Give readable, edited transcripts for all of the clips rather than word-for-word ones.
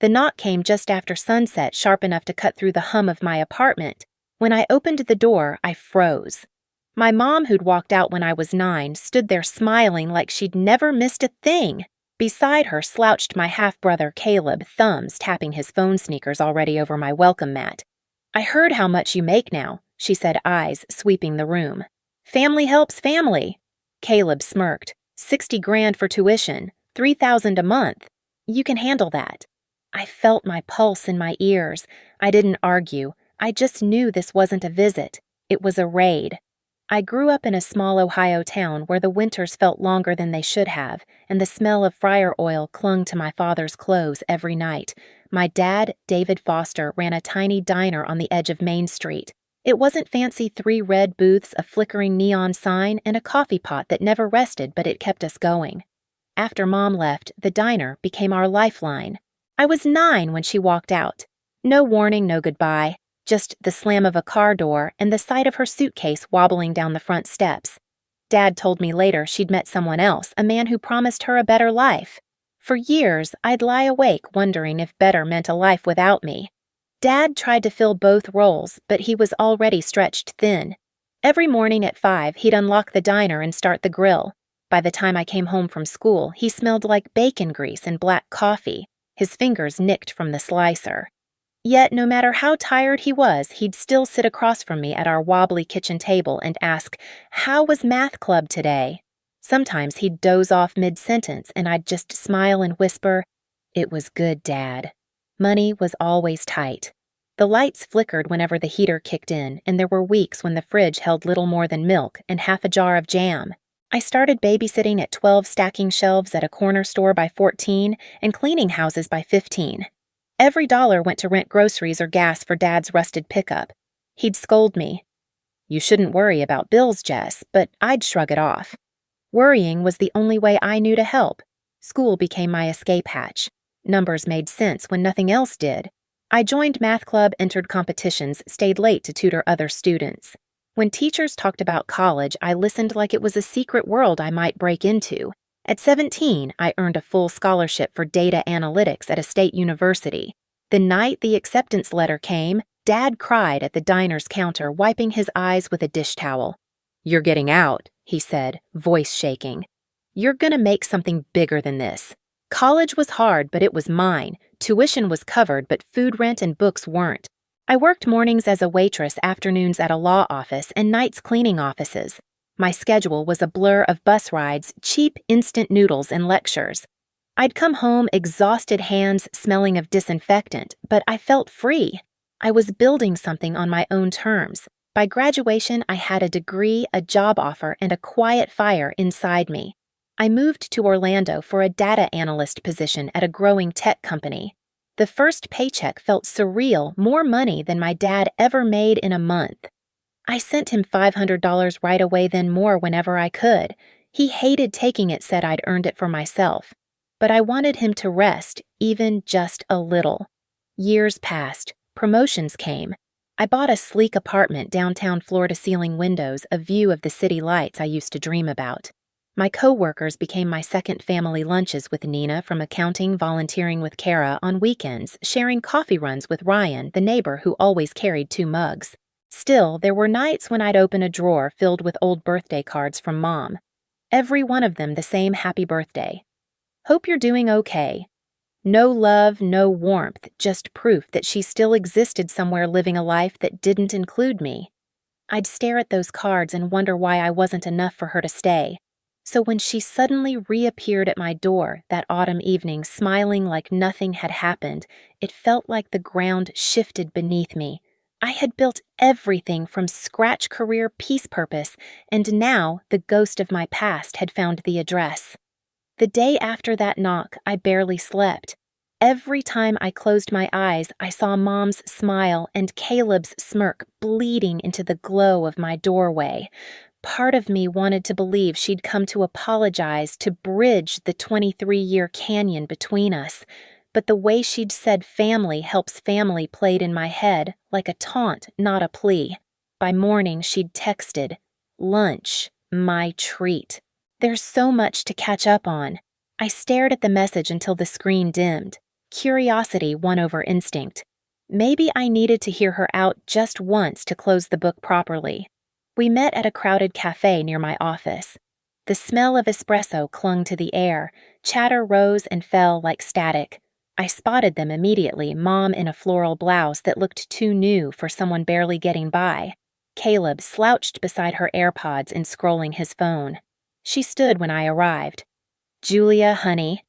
The knock came just after sunset, sharp enough to cut through the hum of my apartment. When I opened the door, I froze. My mom, who'd walked out when I was 9, stood there smiling like she'd never missed a thing. Beside her slouched my half-brother Caleb, thumbs tapping his phone sneakers already over my welcome mat. "I heard how much you make now," she said, eyes sweeping the room. "Family helps family." Caleb smirked. 60 grand for tuition, 3,000 a month. You can handle that. I felt my pulse in my ears. I didn't argue. I just knew this wasn't a visit. It was a raid. I grew up in a small Ohio town where the winters felt longer than they should have, and the smell of fryer oil clung to my father's clothes every night. My dad, David Foster, ran a tiny diner on the edge of Main Street. It wasn't fancy 3 red booths, a flickering neon sign, and a coffee pot that never rested, but it kept us going. After Mom left, the diner became our lifeline. I was 9 when she walked out. No warning, no goodbye. Just the slam of a car door and the sight of her suitcase wobbling down the front steps. Dad told me later she'd met someone else, a man who promised her a better life. For years, I'd lie awake wondering if better meant a life without me. Dad tried to fill both roles, but he was already stretched thin. Every morning at 5, he'd unlock the diner and start the grill. By the time I came home from school, he smelled like bacon grease and black coffee, his fingers nicked from the slicer. Yet, no matter how tired he was, he'd still sit across from me at our wobbly kitchen table and ask, "How was math club today?" Sometimes he'd doze off mid-sentence and I'd just smile and whisper, "It was good, Dad." Money was always tight. The lights flickered whenever the heater kicked in, and there were weeks when the fridge held little more than milk and half a jar of jam. I started babysitting at 12 stacking shelves at a corner store by 14 and cleaning houses by 15. Every dollar went to rent groceries or gas for Dad's rusted pickup. He'd scold me. "You shouldn't worry about bills, Jess," but I'd shrug it off. Worrying was the only way I knew to help. School became my escape hatch. Numbers made sense when nothing else did. I joined math club, entered competitions, stayed late to tutor other students. When teachers talked about college, I listened like it was a secret world I might break into. At 17, I earned a full scholarship for data analytics at a state university. The night the acceptance letter came, Dad cried at the diner's counter, wiping his eyes with a dish towel. "You're getting out," he said, voice shaking. "You're gonna make something bigger than this." College was hard, but it was mine. Tuition was covered, but food rent and books weren't. I worked mornings as a waitress, afternoons at a law office, and nights cleaning offices. My schedule was a blur of bus rides, cheap instant noodles, and lectures. I'd come home, exhausted hands smelling of disinfectant, but I felt free. I was building something on my own terms. By graduation, I had a degree, a job offer, and a quiet fire inside me. I moved to Orlando for a data analyst position at a growing tech company. The first paycheck felt surreal, more money than my dad ever made in a month. I sent him $500 right away, then more whenever I could. He hated taking it, said I'd earned it for myself. But I wanted him to rest, even just a little. Years passed. Promotions came. I bought a sleek apartment, downtown floor-to-ceiling windows, a view of the city lights I used to dream about. My co-workers became my second family lunches with Nina from accounting, volunteering with Kara on weekends, sharing coffee runs with Ryan, the neighbor who always carried 2 mugs. Still, there were nights when I'd open a drawer filled with old birthday cards from Mom. Every one of them the same happy birthday. "Hope you're doing okay." No love, no warmth, just proof that she still existed somewhere living a life that didn't include me. I'd stare at those cards and wonder why I wasn't enough for her to stay. So when she suddenly reappeared at my door that autumn evening, smiling like nothing had happened, it felt like the ground shifted beneath me. I had built everything from scratch, career, peace purpose, and now the ghost of my past had found the address. The day after that knock, I barely slept. Every time I closed my eyes, I saw Mom's smile and Caleb's smirk bleeding into the glow of my doorway. Part of me wanted to believe she'd come to apologize, to bridge the 23-year canyon between us. But the way she'd said family helps family played in my head, like a taunt, not a plea. By morning, she'd texted, "Lunch, my treat." There's so much to catch up on. I stared at the message until the screen dimmed. Curiosity won over instinct. Maybe I needed to hear her out just once to close the book properly. We met at a crowded cafe near my office. The smell of espresso clung to the air, chatter rose and fell like static. I spotted them immediately, Mom in a floral blouse that looked too new for someone barely getting by. Caleb slouched beside her AirPods and scrolling his phone. She stood when I arrived. "Julia, honey."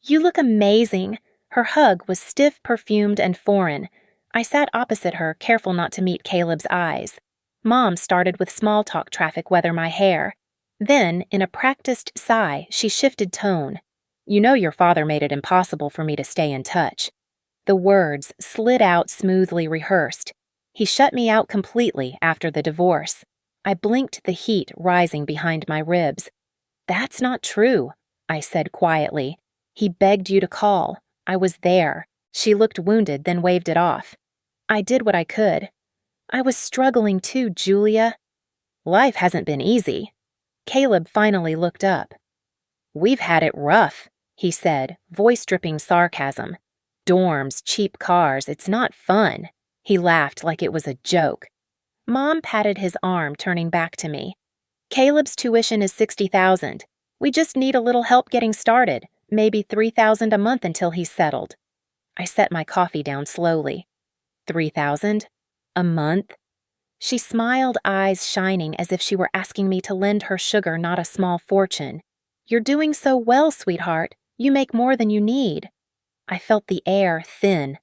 "You look amazing." Her hug was stiff, perfumed, and foreign. I sat opposite her, careful not to meet Caleb's eyes. Mom started with small talk traffic weather my hair. Then, in a practiced sigh, she shifted tone. "You know your father made it impossible for me to stay in touch." The words slid out smoothly rehearsed. He shut me out completely after the divorce. I blinked, the heat rising behind my ribs. "That's not true," I said quietly. "He begged you to call. I was there." She looked wounded, then waved it off. "I did what I could." "I was struggling too, Julia." "Life hasn't been easy." Caleb finally looked up. "We've had it rough," he said, voice dripping sarcasm. "Dorms, cheap cars, it's not fun." He laughed like it was a joke. Mom patted his arm, turning back to me. "Caleb's tuition is $60,000. We just need a little help getting started, maybe $3,000 a month until he's settled." I set my coffee down slowly. $3,000? A month? She smiled, eyes shining as if she were asking me to lend her sugar, not a small fortune. "You're doing so well, sweetheart. You make more than you need." I felt the air thin.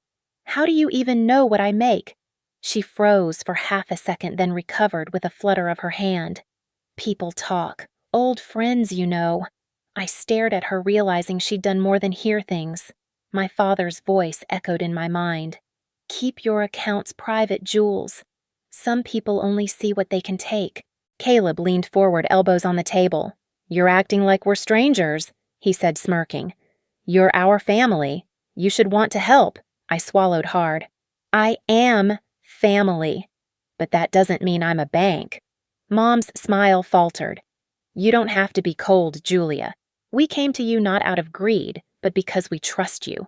"How do you even know what I make?" She froze for half a second, then recovered with a flutter of her hand. "People talk. Old friends, you know." I stared at her, realizing she'd done more than hear things. My father's voice echoed in my mind. "Keep your accounts private, Jules. Some people only see what they can take." Caleb leaned forward, elbows on the table. "You're acting like we're strangers," he said, smirking. "You're our family. You should want to help." I swallowed hard. "I am family. But that doesn't mean I'm a bank." Mom's smile faltered. "You don't have to be cold, Julia. We came to you not out of greed, but because we trust you."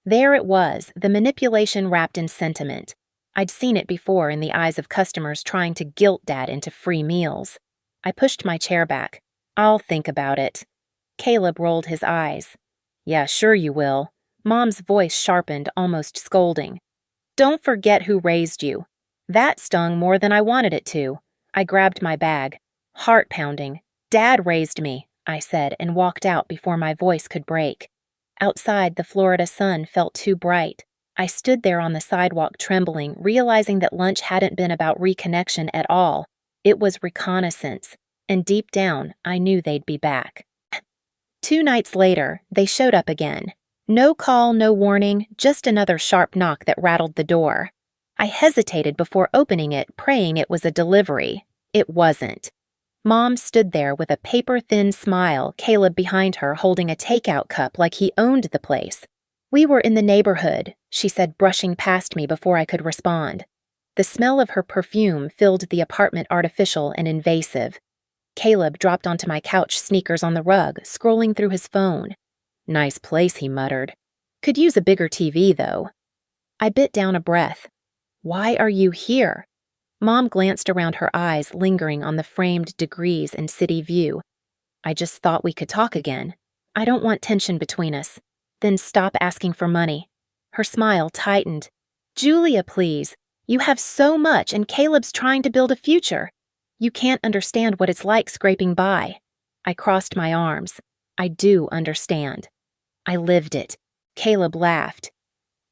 There it was, the manipulation wrapped in sentiment. I'd seen it before in the eyes of customers trying to guilt Dad into free meals. I pushed my chair back. "I'll think about it." Caleb rolled his eyes. "Yeah, sure you will." Mom's voice sharpened, almost scolding. "Don't forget who raised you." That stung more than I wanted it to. I grabbed my bag. Heart pounding. "Dad raised me," I said, and walked out before my voice could break. Outside, the Florida sun felt too bright. I stood there on the sidewalk trembling, realizing that lunch hadn't been about reconnection at all. It was reconnaissance, and deep down, I knew they'd be back. 2 nights later, they showed up again. No call, no warning, just another sharp knock that rattled the door. I hesitated before opening it, praying it was a delivery. It wasn't. Mom stood there with a paper-thin smile, Caleb behind her holding a takeout cup like he owned the place. "We were in the neighborhood," she said, brushing past me before I could respond. The smell of her perfume filled the apartment, artificial and invasive. Caleb dropped onto my couch, sneakers on the rug, scrolling through his phone. "Nice place," he muttered. "Could use a bigger TV, though." I bit down a breath. "Why are you here?" Mom glanced around, her eyes lingering on the framed degrees and city view. "I just thought we could talk again. I don't want tension between us. Then stop asking for money." Her smile tightened. "Julia, please. You have so much, and Caleb's trying to build a future. You can't understand what it's like scraping by." I crossed my arms. "I do understand. I lived it." Caleb laughed.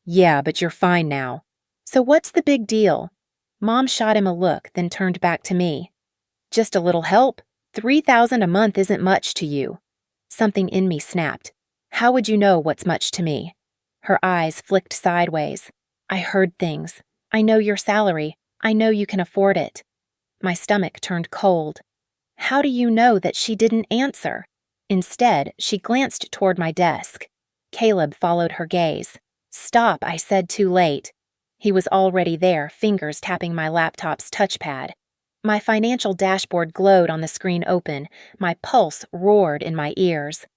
"Yeah, but you're fine now." "So what's the big deal?" Mom shot him a look, then turned back to me. "Just a little help. $3,000 a month isn't much to you." Something in me snapped. "How would you know what's much to me?" Her eyes flicked sideways. "I heard things. I know your salary. I know you can afford it." My stomach turned cold. How do you know that she didn't answer? Instead, she glanced toward my desk. Caleb followed her gaze. "Stop," I said, too late. He was already there, fingers tapping my laptop's touchpad. My financial dashboard glowed on the screen open. My pulse roared in my ears.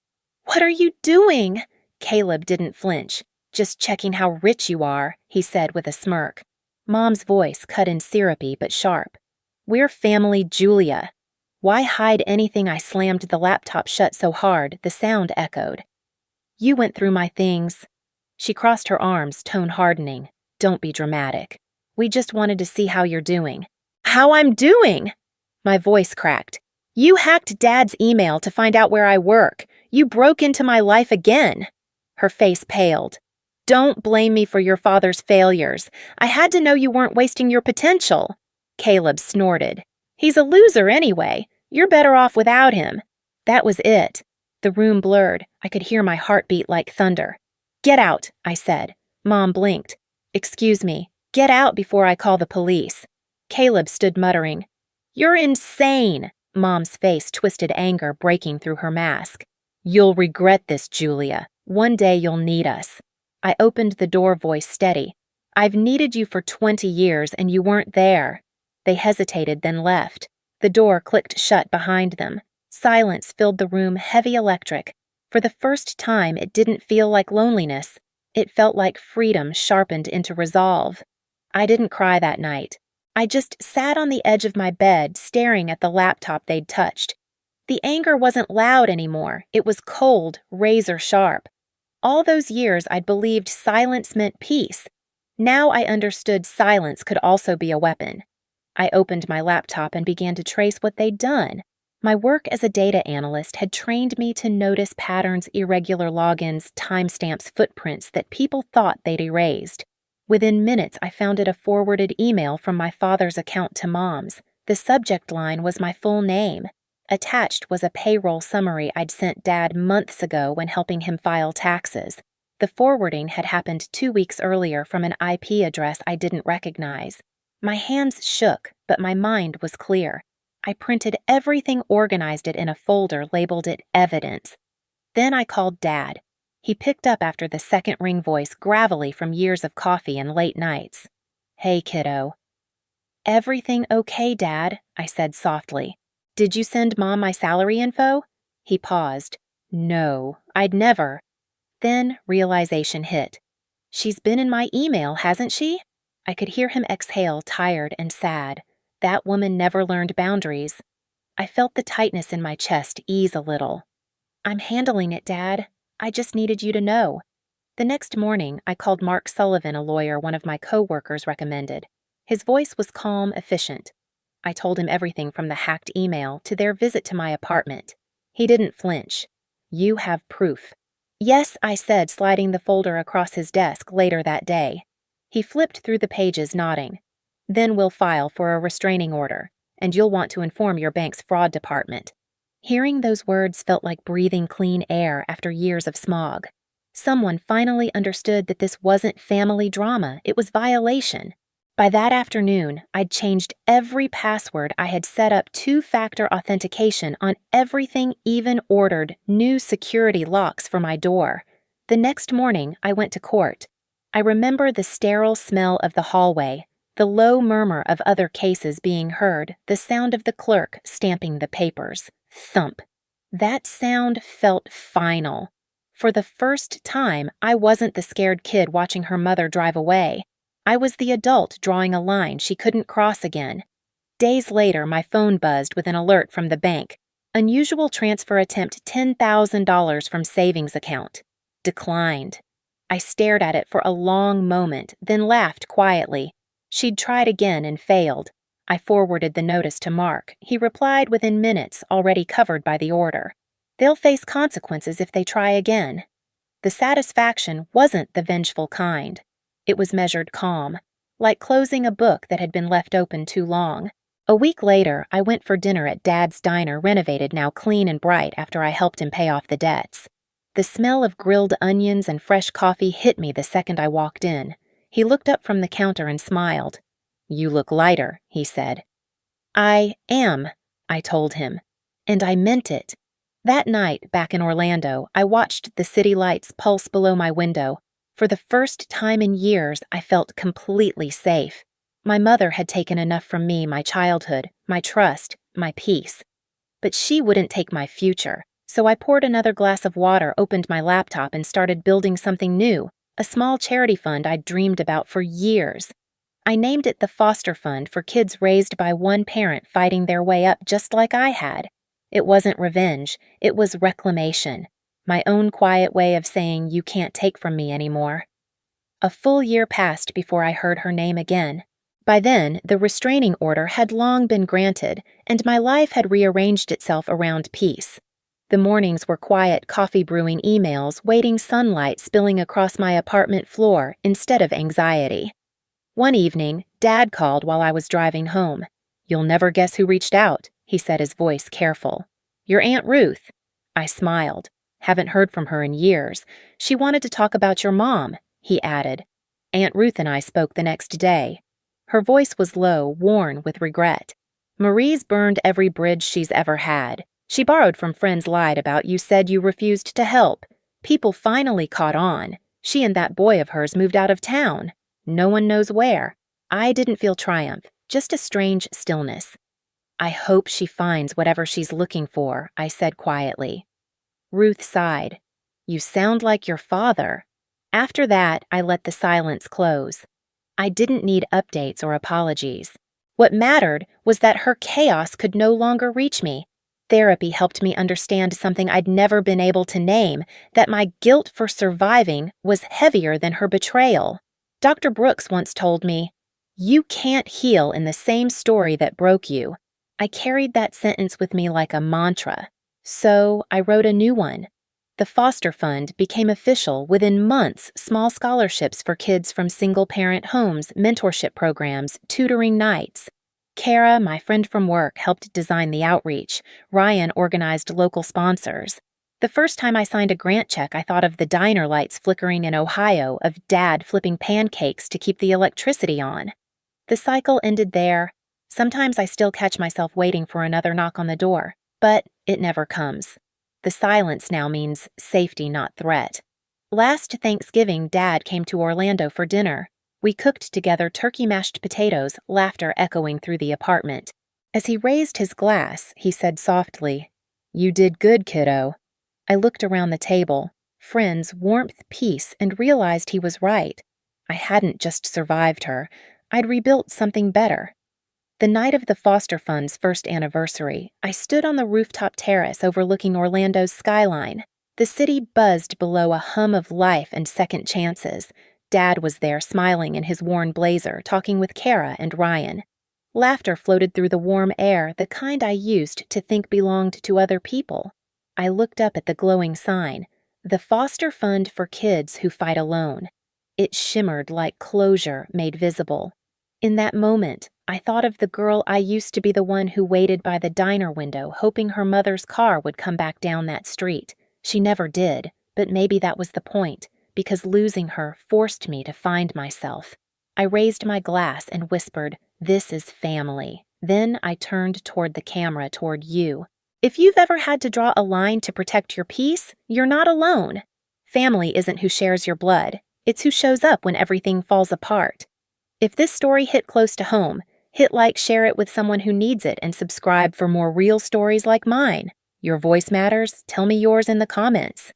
"What are you doing?" Caleb didn't flinch. Just checking how rich you are, he said with a smirk. Mom's voice cut in syrupy but sharp. We're family Julia. Why hide anything? I slammed the laptop shut so hard the sound echoed. You went through my things. She crossed her arms, tone hardening. Don't be dramatic. We just wanted to see how you're doing. How I'm doing? My voice cracked. You hacked Dad's email to find out where I work. You broke into my life again. Her face paled. Don't blame me for your father's failures. I had to know you weren't wasting your potential. Caleb snorted. He's a loser anyway. You're better off without him. That was it. The room blurred. I could hear my heartbeat like thunder. Get out, I said. Mom blinked. Excuse me. Get out before I call the police. Caleb stood muttering. You're insane. Mom's face twisted, anger breaking through her mask. You'll regret this, Julia. One day you'll need us. I opened the door, voice steady. I've needed you for 20 years and you weren't there. They hesitated, then left. The door clicked shut behind them. Silence filled the room, heavy electric. For the first time, it didn't feel like loneliness. It felt like freedom sharpened into resolve. I didn't cry that night. I just sat on the edge of my bed, staring at the laptop they'd touched. The anger wasn't loud anymore. It was cold, razor sharp. All those years I'd believed silence meant peace. Now I understood silence could also be a weapon. I opened my laptop and began to trace what they'd done. My work as a data analyst had trained me to notice patterns, irregular logins, timestamps, footprints that people thought they'd erased. Within minutes, I found a forwarded email from my father's account to Mom's. The subject line was my full name. Attached was a payroll summary I'd sent Dad months ago when helping him file taxes. The forwarding had happened 2 weeks earlier from an IP address I didn't recognize. My hands shook, but my mind was clear. I printed everything, organized it in a folder, labeled it evidence. Then I called Dad. He picked up after the second ring, voice gravelly from years of coffee and late nights. Hey, kiddo. Everything okay, Dad? I said softly. Did you send Mom my salary info? He paused. No, I'd never. Then realization hit. She's been in my email, hasn't she? I could hear him exhale, tired and sad. That woman never learned boundaries. I felt the tightness in my chest ease a little. I'm handling it, Dad. I just needed you to know. The next morning, I called Mark Sullivan, a lawyer one of my co-workers recommended. His voice was calm, efficient. I told him everything from the hacked email to their visit to my apartment. He didn't flinch. You have proof. Yes, I said, sliding the folder across his desk later that day. He flipped through the pages, nodding. Then we'll file for a restraining order, and you'll want to inform your bank's fraud department. Hearing those words felt like breathing clean air after years of smog. Someone finally understood that this wasn't family drama, it was violation. By that afternoon, I'd changed every password. I had set up 2-factor authentication on everything, even ordered new security locks for my door. The next morning, I went to court. I remember the sterile smell of the hallway, the low murmur of other cases being heard, the sound of the clerk stamping the papers. Thump. That sound felt final. For the first time, I wasn't the scared kid watching her mother drive away. I was the adult drawing a line she couldn't cross again. Days later, my phone buzzed with an alert from the bank. Unusual transfer attempt, $10,000 from savings account. Declined. I stared at it for a long moment, then laughed quietly. She'd tried again and failed. I forwarded the notice to Mark. He replied within minutes, already covered by the order. They'll face consequences if they try again. The satisfaction wasn't the vengeful kind. It was measured calm, like closing a book that had been left open too long. A week later, I went for dinner at Dad's diner, renovated, now clean and bright after I helped him pay off the debts. The smell of grilled onions and fresh coffee hit me the second I walked in. He looked up from the counter and smiled. You look lighter, he said. I am, I told him. And I meant it. That night, back in Orlando, I watched the city lights pulse below my window. For the first time in years, I felt completely safe. My mother had taken enough from me, my childhood, my trust, my peace. But she wouldn't take my future, so I poured another glass of water, opened my laptop, and started building something new. a small charity fund I'd dreamed about for years. I named it the Foster Fund for kids raised by one parent fighting their way up just like I had. It wasn't revenge, it was reclamation. My own quiet way of saying you can't take from me anymore. A full year passed before I heard her name again. By then, the restraining order had long been granted, and my life had rearranged itself around peace. The mornings were quiet coffee brewing emails waiting sunlight spilling across my apartment floor instead of anxiety. One evening, Dad called while I was driving home. "You'll never guess who reached out," he said, his voice careful. "Your Aunt Ruth." I smiled. "Haven't heard from her in years. She wanted to talk about your mom," he added. Aunt Ruth and I spoke the next day. Her voice was low, worn with regret. "Marie's burned every bridge she's ever had. She borrowed from friends, lied about you, said you refused to help. People finally caught on. She and that boy of hers moved out of town. No one knows where." I didn't feel triumph, just a strange stillness. "I hope she finds whatever she's looking for," I said quietly. Ruth sighed. "You sound like your father." After that, I let the silence close. I didn't need updates or apologies. What mattered was that her chaos could no longer reach me. Therapy helped me understand something I'd never been able to name, that my guilt for surviving was heavier than her betrayal. Dr. Brooks once told me, "You can't heal in the same story that broke you." I carried that sentence with me like a mantra. So I wrote a new one. The Foster Fund became official within months. Small scholarships for kids from single-parent homes, mentorship programs, tutoring nights. Kara, my friend from work, helped design the outreach. Ryan organized local sponsors. The first time I signed a grant check, I thought of the diner lights flickering in Ohio, of Dad flipping pancakes to keep the electricity on. The cycle ended there. Sometimes I still catch myself waiting for another knock on the door, but it never comes. The silence now means safety, not threat. Last Thanksgiving, Dad came to Orlando for dinner. We cooked together turkey mashed potatoes, laughter echoing through the apartment. As he raised his glass, he said softly, "You did good, kiddo." I looked around the table, friends, warmth, peace, and realized he was right. I hadn't just survived her. I'd rebuilt something better. The night of the Foster Fund's first anniversary, I stood on the rooftop terrace overlooking Orlando's skyline. The city buzzed below a hum of life and second chances. Dad was there smiling in his worn blazer, talking with Kara and Ryan. Laughter floated through the warm air, the kind I used to think belonged to other people. I looked up at the glowing sign, "The Foster Fund for Kids Who Fight Alone." It shimmered like closure made visible. In that moment, I thought of the girl I used to be, the one who waited by the diner window, hoping her mother's car would come back down that street. She never did, but maybe that was the point, because losing her forced me to find myself. I raised my glass and whispered, "This is family." Then I turned toward the camera, toward you. If you've ever had to draw a line to protect your peace, you're not alone. Family isn't who shares your blood. It's who shows up when everything falls apart. If this story hit close to home, hit like, share it with someone who needs it, and subscribe for more real stories like mine. Your voice matters. Tell me yours in the comments.